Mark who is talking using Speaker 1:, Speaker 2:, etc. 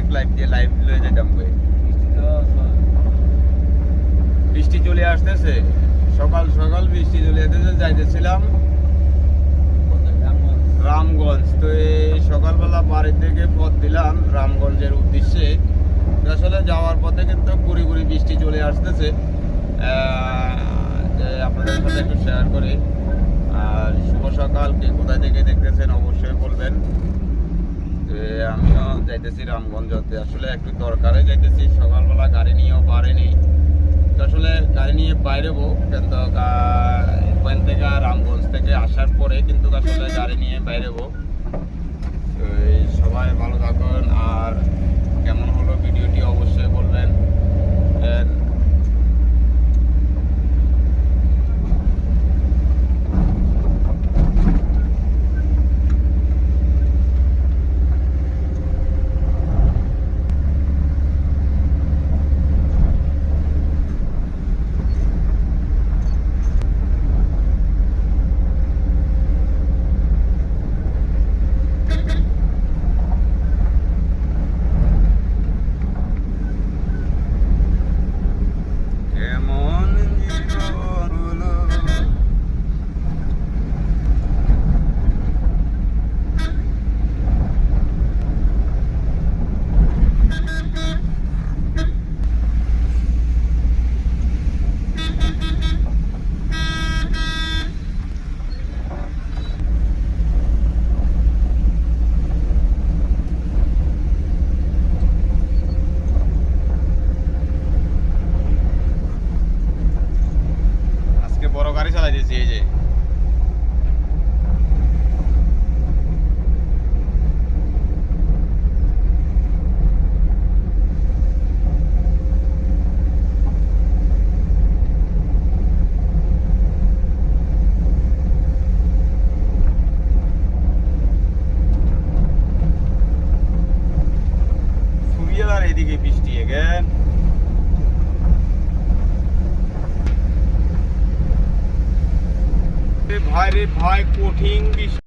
Speaker 1: Direct live দিয়ে live লয়ে যেতাম কই বৃষ্টি চলে আসতেছে সকাল সকাল বৃষ্টি চলে আসতেছে যাইতেছিলাম রামগঞ্জ। তো এই সকালবেলা বাড়ি থেকে পথ দিলাম রামগঞ্জের উদ্দেশ্যে। আসলে যাওয়ার পথে কিন্তু গুড়ি গুড়ি বৃষ্টি চলে আসতেছে, আপনাদের সাথে একটু শেয়ার করি। আর শুভ সকাল, কে কোথায় থেকে দেখতেছেন অবশ্যই বলবেন। তো আমিও যাইতেছি রামগঞ্জতে, আসলে একটু দরকারে যাইতেছি। সকালবেলা গাড়ি নিয়েও পারিনি, তো আসলে গাড়ি নিয়ে বাইরেবো কিন্তু ওখান থেকে রামগঞ্জ থেকে আসার পরে কিন্তু আসলে গাড়ি নিয়ে বাইরেবো। তো সবাই ভালো থাকুন, আর কেমন হলো ভিডিওটি অবশ্যই বলবেন। বড় গাড়ি চালাই দিয়েছি, এই যে সুরিয়ালার এদিকে বৃষ্টি এগেন। ভাই রে ভাই, কঠিন বৃষ্টি।